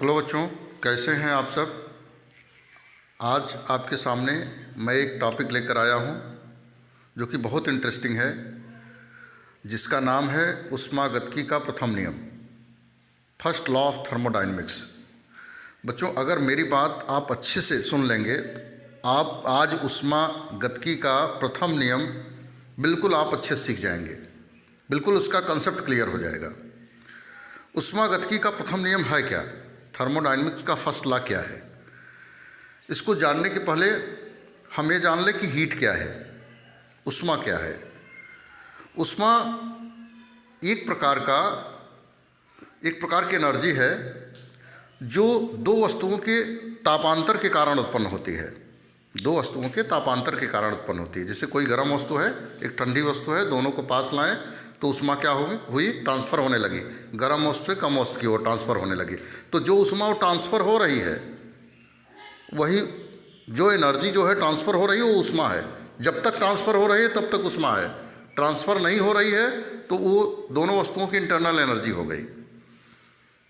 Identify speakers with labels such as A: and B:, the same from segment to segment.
A: Hello बच्चों, कैसे हैं आप सब। आज आपके सामने मैं एक टॉपिक लेकर आया हूं जो कि बहुत इंटरेस्टिंग है, जिसका नाम है ऊष्मागतिकी का प्रथम नियम, फर्स्ट लॉ ऑफ थर्मोडायनेमिक्स। बच्चों, अगर मेरी बात आप अच्छे से सुन लेंगे तो आप आज ऊष्मागतिकी का प्रथम नियम बिल्कुल आप अच्छे से सीख जाएंगे, बिल्कुल उसका कंसेप्ट क्लियर हो जाएगा। ऊष्मागतिकी का प्रथम नियम है क्या, थर्मोडायनेमिक्स का फर्स्ट लॉ क्या है। इसको जानने के पहले हम ये जान लें कि हीट क्या है, ऊष्मा क्या है। ऊष्मा एक प्रकार की एनर्जी है जो दो वस्तुओं के तापांतर के कारण उत्पन्न होती है। दो वस्तुओं के तापांतर के कारण उत्पन्न होती है। जैसे कोई गर्म वस्तु है, एक ठंडी वस्तु है, दोनों को पास लाएं तो ऊष्मा क्या हुई ट्रांसफ़र होने लगी। गर्म वस्तु से कम वस्तु की ओर ट्रांसफ़र होने लगी। तो जो ऊष्मा वो ट्रांसफ़र हो रही है, वही जो एनर्जी जो है ट्रांसफ़र हो रही है वो ऊष्मा है। जब तक ट्रांसफ़र हो रही है तब तक ऊष्मा है। ट्रांसफ़र नहीं हो रही है तो वो दोनों वस्तुओं की इंटरनल एनर्जी हो गई।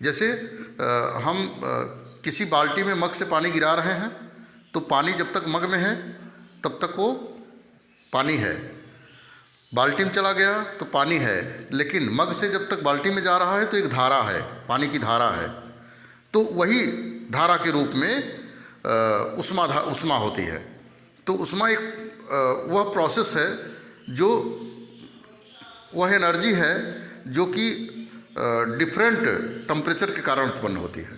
A: जैसे हम किसी बाल्टी में मग से पानी गिरा रहे हैं तो पानी जब तक मग में है तब तक वो पानी है। बाल्टी में चला गया तो पानी है, लेकिन मग से जब तक बाल्टी में जा रहा है तो एक धारा है, पानी की धारा है। तो वही धारा के रूप में ऊष्मा होती है। तो ऊष्मा एक वह प्रोसेस है, जो वह एनर्जी है जो कि डिफरेंट टेम्परेचर के कारण उत्पन्न होती है।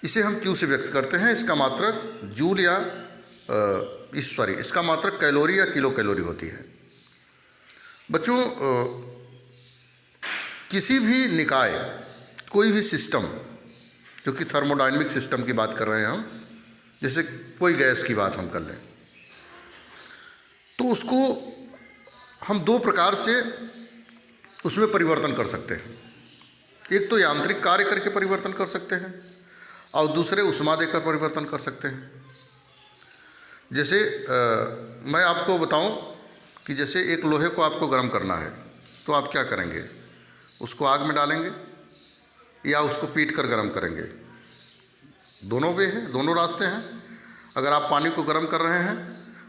A: इसे हम क्यू से व्यक्त करते हैं। इसका मात्रक जूल या इसका मात्रक कैलोरी या किलो कैलोरी होती है। बच्चों, किसी भी निकाय, कोई भी सिस्टम, जो कि थर्मोडायनेमिक सिस्टम की बात कर रहे हैं हम, जैसे कोई गैस की बात हम कर लें तो उसको हम दो प्रकार से उसमें परिवर्तन कर सकते हैं। एक तो यांत्रिक कार्य करके परिवर्तन कर सकते हैं और दूसरे ऊष्मा देकर परिवर्तन कर सकते हैं। जैसे मैं आपको बताऊं कि जैसे एक लोहे को आपको गर्म करना है तो आप क्या करेंगे, उसको आग में डालेंगे या उसको पीट कर गर्म करेंगे। दोनों वे हैं, दोनों रास्ते हैं। अगर आप पानी को गर्म कर रहे हैं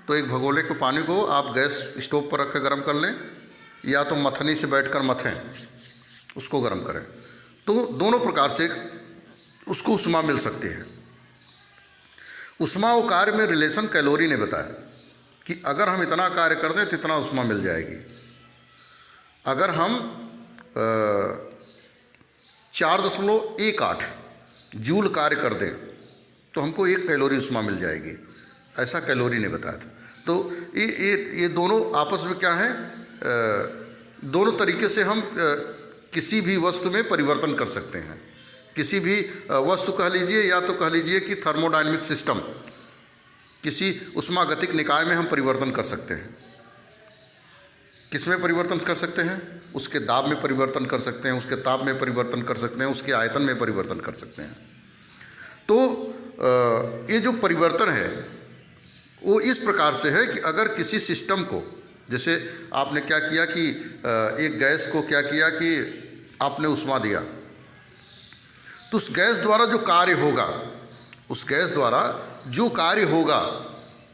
A: तो एक भगोले को पानी को आप गैस स्टोव पर रख कर गर्म कर लें, या तो मथनी से बैठकर मथें, उसको गर्म करें। तो दोनों प्रकार से उसको ऊष्मा मिल सकती है। ऊष्मा और कार्य में रिलेशन कैलोरी ने बताया कि अगर हम इतना कार्य कर दें तो इतना ऊष्मा मिल जाएगी। अगर हम 4.18 जूल कार्य कर दें तो हमको 1 कैलोरी ऊष्मा मिल जाएगी, ऐसा कैलोरी ने बताया था। तो ये दोनों आपस में क्या है, दोनों तरीके से हम किसी भी वस्तु में परिवर्तन कर सकते हैं। किसी भी वस्तु कह लीजिए या तो कह लीजिए कि थर्मोडायनेमिक सिस्टम, किसी ऊष्मागतिक निकाय में हम परिवर्तन कर सकते हैं। किस में परिवर्तन कर सकते हैं, उसके दाब में परिवर्तन कर सकते हैं, उसके ताप में परिवर्तन कर सकते हैं, उसके आयतन में परिवर्तन कर सकते हैं। तो ये जो परिवर्तन है वो इस प्रकार से है कि अगर किसी सिस्टम को, जैसे आपने क्या किया कि एक गैस को क्या किया कि आपने ऊष्मा दिया, तो उस गैस द्वारा जो कार्य होगा, उस गैस द्वारा जो कार्य होगा,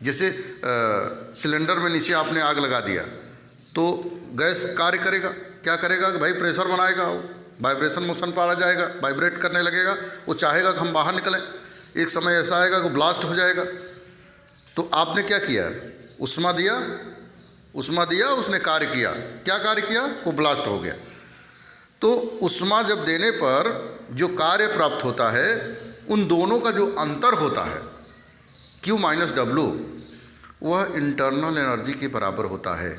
A: जैसे सिलेंडर में नीचे आपने आग लगा दिया तो गैस कार्य करेगा। क्या करेगा कि भाई प्रेशर बनाएगा, वो वाइब्रेशन मोशन पर आ जाएगा, वाइब्रेट करने लगेगा, वो चाहेगा कि हम बाहर निकलें। एक समय ऐसा आएगा कि ब्लास्ट हो जाएगा। तो आपने क्या किया, ऊष्मा दिया, उसने कार्य किया। क्या कार्य किया, वो ब्लास्ट हो गया। तो ऊष्मा जब देने पर जो कार्य प्राप्त होता है, उन दोनों का जो अंतर होता है Q - W, वह इंटरनल एनर्जी के बराबर होता है।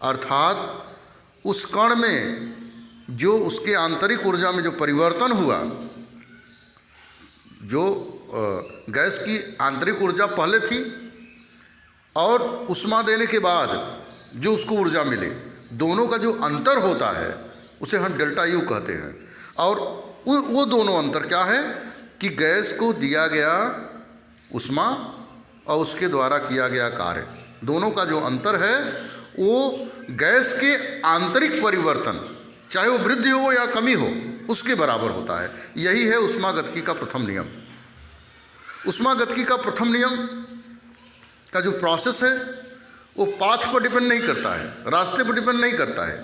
A: अर्थात उस कण में जो उसके आंतरिक ऊर्जा में जो परिवर्तन हुआ, जो गैस की आंतरिक ऊर्जा पहले थी और ऊष्मा देने के बाद जो उसको ऊर्जा मिली, दोनों का जो अंतर होता है उसे हम डेल्टा U कहते हैं। और वो दोनों अंतर क्या है कि गैस को दिया गया ऊष्मा और उसके द्वारा किया गया कार्य, दोनों का जो अंतर है वो गैस के आंतरिक परिवर्तन, चाहे वो वृद्धि हो या कमी हो, उसके बराबर होता है। यही है ऊष्मागतिकी का प्रथम नियम। ऊष्मागतिकी का प्रथम नियम का जो प्रोसेस है वो पाथ पर डिपेंड नहीं करता है, रास्ते पर डिपेंड नहीं करता है,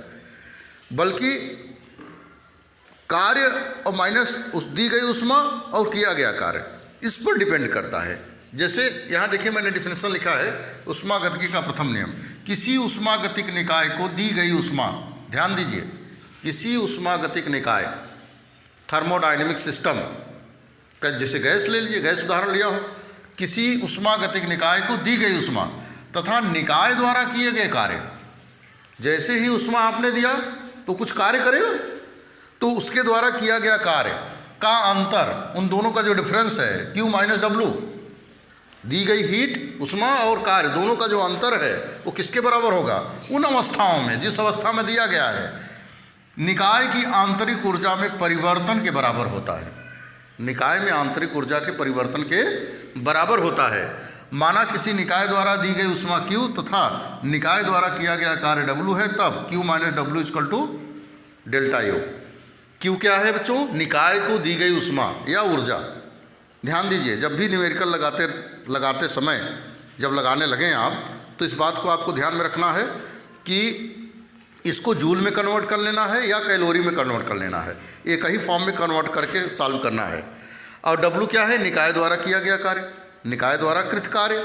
A: बल्कि कार्य और माइनस उस दी गई ऊष्मा और किया गया कार्य, इस पर डिपेंड करता है। जैसे यहाँ देखिए मैंने डिफिनेशन लिखा है ऊष्मागतिकी का प्रथम नियम। किसी ऊष्मागतिक निकाय को दी गई ऊष्मा, ध्यान दीजिए, किसी ऊष्मागतिक निकाय, थर्मोडायनेमिक सिस्टम का, जैसे गैस ले लीजिए, गैस उदाहरण लिया हो, किसी ऊष्मागतिक निकाय को दी गई ऊष्मा तथा निकाय द्वारा किए गए कार्य, जैसे ही ऊष्मा आपने दिया तो कुछ कार्य करेगा, तो उसके द्वारा किया गया कार्य का अंतर, उन दोनों का जो डिफरेंस है Q माइनस W, दी गई हीट ऊष्मा और कार्य दोनों का जो अंतर है वो किसके बराबर होगा? उन अवस्थाओं में, जिस अवस्था में दिया गया है, निकाय की आंतरिक ऊर्जा में परिवर्तन के बराबर होता है। निकाय में आंतरिक ऊर्जा के परिवर्तन के बराबर होता है। माना किसी निकाय द्वारा दी गई ऊष्मा Q तथा निकाय द्वारा किया गया कार्य W है, तब Q minus W equal to delta U। Q क्या है बच्चों? निकाय को दी गई ऊष्मा या ऊर्जा। ध्यान दीजिए, जब भी न्यूमेरिकल लगाते समय, जब लगाने लगें आप, तो इस बात को आपको ध्यान में रखना है कि इसको जूल में कन्वर्ट कर लेना है या कैलोरी में कन्वर्ट कर लेना है, एक ही फॉर्म में कन्वर्ट करके सॉल्व करना है। और W क्या है? निकाय द्वारा किया गया कार्य, निकाय द्वारा कृत कार्य।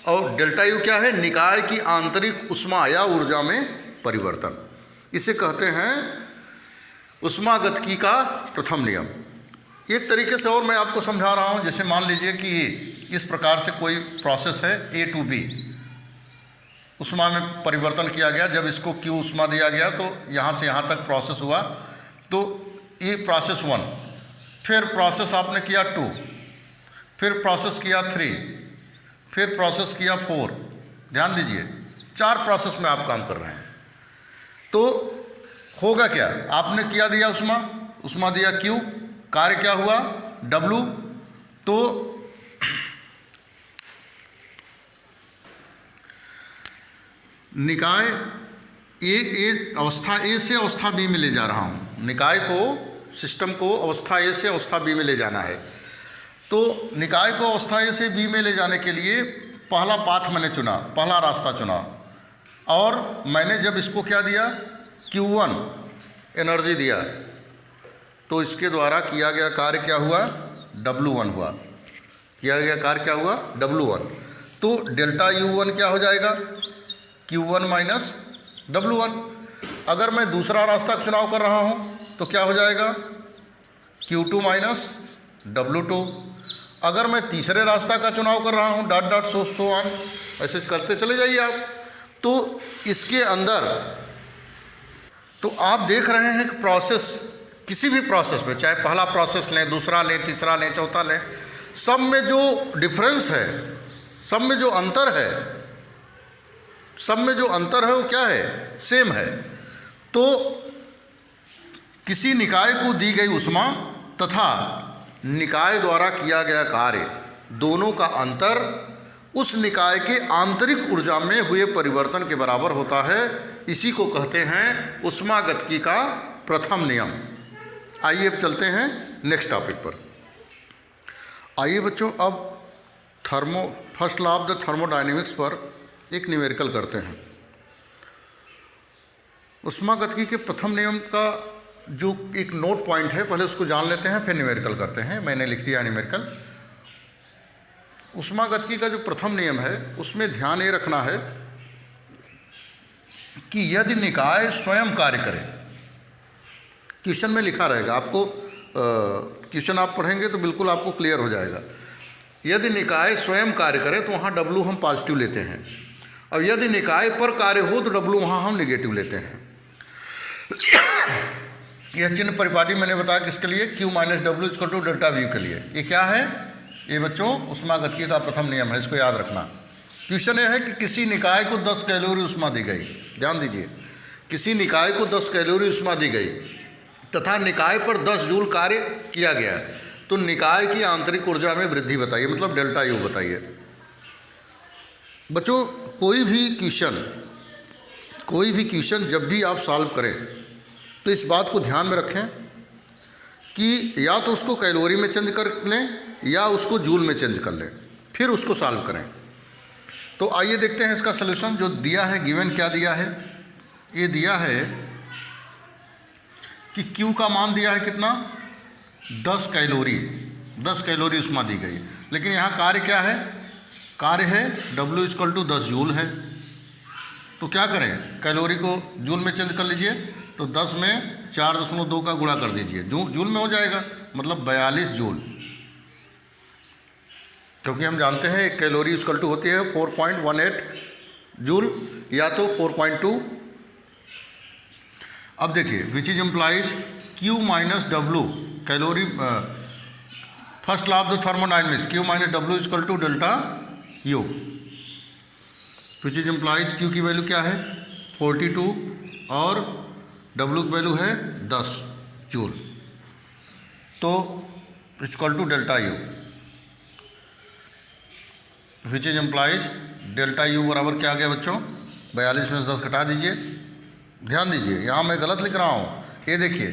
A: और डेल्टा U क्या है? निकाय की आंतरिक ऊष्मा या ऊर्जा में परिवर्तन। इसे कहते हैं ऊष्मागतिकी का प्रथम नियम। एक तरीके से और मैं आपको समझा रहा हूँ। जैसे मान लीजिए कि इस प्रकार से कोई प्रोसेस है A टू B, ऊष्मा में परिवर्तन किया गया। जब इसको Q ऊष्मा दिया गया तो यहाँ से यहाँ तक प्रोसेस हुआ, तो ये प्रोसेस 1, फिर प्रोसेस आपने किया 2, फिर प्रोसेस किया 3, फिर प्रोसेस किया 4। ध्यान दीजिए, 4 प्रोसेस में आप काम कर रहे हैं। तो होगा क्या? आपने क्या दिया? ऊष्मा दिया Q, कार्य क्या हुआ? W। तो निकाय अवस्था A से अवस्था B में ले जा रहा हूँ। निकाय को, सिस्टम को अवस्था A से अवस्था B में ले जाना है। तो निकाय को अवस्था A से B में ले जाने के लिए पहला पाथ मैंने चुना, पहला रास्ता चुना, और मैंने जब इसको क्या दिया? Q1 एनर्जी दिया, तो इसके द्वारा किया गया कार्य क्या हुआ? W1 हुआ। किया गया कार्य क्या हुआ? W1। तो डेल्टा U1 क्या हो जाएगा? Q1 minus W1। अगर मैं दूसरा रास्ता चुनाव कर रहा हूँ तो क्या हो जाएगा? Q2 minus W2। अगर मैं तीसरे रास्ता का चुनाव कर रहा हूँ, डॉट डॉट सो ऑन, ऐसे करते चले जाइए आप। तो इसके अंदर तो आप देख रहे हैं कि प्रोसेस, किसी भी प्रोसेस में, चाहे पहला प्रोसेस लें, दूसरा लें, तीसरा लें, चौथा लें, सब में जो डिफरेंस है, सब में जो अंतर है, सब में जो अंतर है वो क्या है? सेम है। तो किसी निकाय को दी गई ऊष्मा तथा निकाय द्वारा किया गया कार्य, दोनों का अंतर उस निकाय के आंतरिक ऊर्जा में हुए परिवर्तन के बराबर होता है। इसी को कहते हैं ऊष्मागतिकी का प्रथम नियम। आइए अब चलते हैं नेक्स्ट टॉपिक पर। आइए बच्चों, अब first law of the thermodynamics पर एक न्यूमेरिकल करते हैं। ऊष्मागतिकी के प्रथम नियम का जो एक नोट पॉइंट है, पहले उसको जान लेते हैं, फिर न्यूमेरिकल करते हैं। मैंने लिख दिया न्यूमेरिकल। ऊष्मागतिकी का जो प्रथम नियम है उसमें ध्यान ये रखना है कि यदि निकाय स्वयं कार्य करे, क्वेश्चन में लिखा रहेगा, आपको क्वेश्चन आप पढ़ेंगे तो बिल्कुल आपको क्लियर हो जाएगा। यदि निकाय स्वयं कार्य करे तो वहाँ W हम पॉजिटिव लेते हैं, और यदि निकाय पर कार्य हो तो W वहाँ हम निगेटिव लेते हैं। यह चिन्ह परिपाटी मैंने बताया किसके लिए? Q minus W equal to delta V के लिए। ये क्या है? ये बच्चों ऊष्मागतिकी का प्रथम नियम है, इसको याद रखना। क्वेश्चन यह है कि किसी निकाय को 10 कैलोरी ऊष्मा दी गई। ध्यान दीजिए, किसी निकाय को 10 कैलोरी ऊष्मा दी गई तथा निकाय पर 10 जूल कार्य किया गया, तो निकाय की आंतरिक ऊर्जा में वृद्धि बताइए, मतलब डेल्टा U बताइए। बच्चों, कोई भी क्वेश्चन जब भी आप सॉल्व करें तो इस बात को ध्यान में रखें कि या तो उसको कैलोरी में चेंज कर लें या उसको जूल में चेंज कर लें, फिर उसको सॉल्व करें। तो आइए देखते हैं इसका सलूशन। जो दिया है, गिवन क्या दिया है, ये दिया है कि Q का मान दिया है कितना, 10 कैलोरी, 10 कैलोरी उष्मा दी गई। लेकिन यहाँ कार्य क्या है, कार्य है W = 10 जूल है। तो क्या करें, कैलोरी को जूल में चेंज कर लीजिए, तो 10 में 4.2 का गुणा कर दीजिए, जूल में हो जाएगा, मतलब 42 जूल। क्योंकि हम जानते हैं एक कैलोरी = होती है 4.18 जूल या तो 4.2। अब देखिए, which is implies Q - W calorie, first law of the thermodynamics, Q - W = delta U, which is implies Q की वैल्यू क्या है 42 और W की वैल्यू है 10 जूल, तो = delta U, which is implies delta U बराबर क्या आ गया बच्चों, 42 में से 10 घटा दीजिए। ध्यान दीजिए, यहाँ मैं गलत लिख रहा हूँ, ये देखिए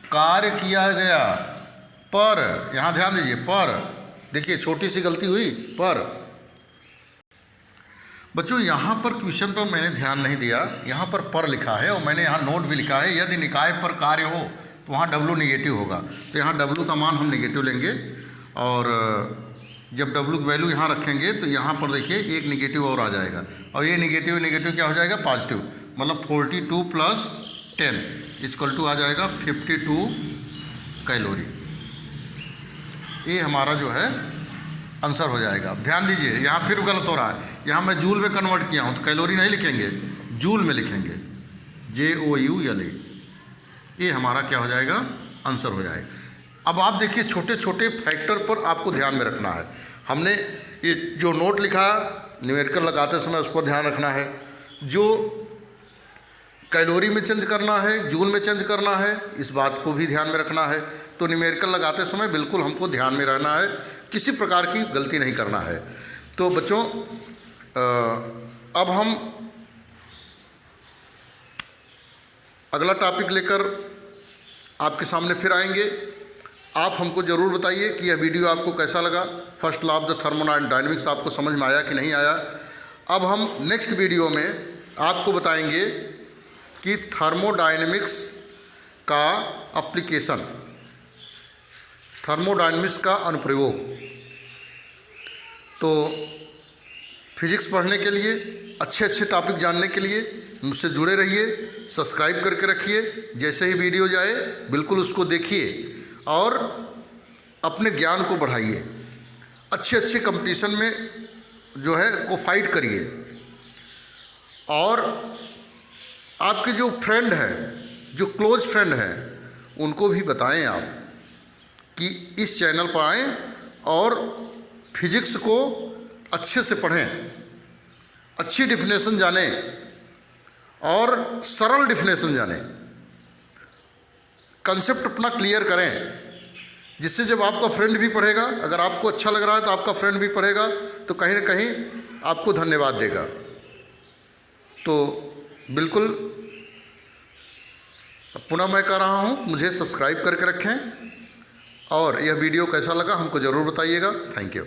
A: कार्य किया गया पर, यहाँ ध्यान दीजिए पर, देखिए छोटी सी गलती हुई पर। बच्चों यहाँ पर क्वेश्चन पर मैंने ध्यान नहीं दिया, यहाँ पर लिखा है और मैंने यहाँ नोट भी लिखा है, यदि निकाय पर कार्य हो तो वहाँ W निगेटिव होगा। तो यहाँ W का मान हम निगेटिव लेंगे और जब W की वैल्यू यहाँ रखेंगे तो यहाँ पर देखिए एक निगेटिव और आ जाएगा, और ये निगेटिव क्या हो जाएगा, पॉजिटिव, मतलब 42 + 10 = आ जाएगा 52 कैलोरी। ये हमारा जो है आंसर हो जाएगा। ध्यान दीजिए, यहाँ फिर गलत हो रहा है, यहाँ मैं जूल में कन्वर्ट किया हूँ, तो कैलोरी नहीं लिखेंगे, जूल में लिखेंगे, JOUL। ये हमारा क्या हो जाएगा, आंसर हो जाएगा। अब आप देखिए, छोटे छोटे फैक्टर पर आपको ध्यान में रखना है। हमने ये जो नोट लिखा न्यूमेरिकल लगाते समय उस पर ध्यान रखना है, जो कैलोरी में चेंज करना है, जूल में चेंज करना है, इस बात को भी ध्यान में रखना है। तो न्यूमेरिकल लगाते समय बिल्कुल हमको ध्यान में रहना है, किसी प्रकार की गलती नहीं करना है। तो बच्चों अब हम अगला टॉपिक लेकर आपके सामने फिर आएंगे। आप हमको ज़रूर बताइए कि यह वीडियो आपको कैसा लगा, first law of the thermodynamics आपको समझ में आया कि नहीं आया। अब हम नेक्स्ट वीडियो में आपको बताएंगे कि थर्मोडायनेमिक्स का एप्लीकेशन, थर्मोडायनेमिक्स का अनुप्रयोग। तो फिजिक्स पढ़ने के लिए, अच्छे अच्छे टॉपिक जानने के लिए मुझसे जुड़े रहिए, सब्सक्राइब करके रखिए। जैसे ही वीडियो जाए बिल्कुल उसको देखिए और अपने ज्ञान को बढ़ाइए। अच्छे अच्छे कंपटीशन में जो है को फाइट करिए, और आपके जो फ्रेंड हैं, जो क्लोज फ्रेंड हैं, उनको भी बताएं आप कि इस चैनल पर आएं और फिजिक्स को अच्छे से पढ़ें, अच्छी डिफिनेशन जानें और सरल डिफिनेशन जानें, कंसेप्ट अपना क्लियर करें, जिससे जब आपका फ्रेंड भी पढ़ेगा, अगर आपको अच्छा लग रहा है तो आपका फ्रेंड भी पढ़ेगा, तो कहीं ना कहीं आपको धन्यवाद देगा। तो बिल्कुल पुनः मैं कह रहा हूँ, मुझे सब्सक्राइब करके रखें, और यह वीडियो कैसा लगा हमको ज़रूर बताइएगा। Thank you.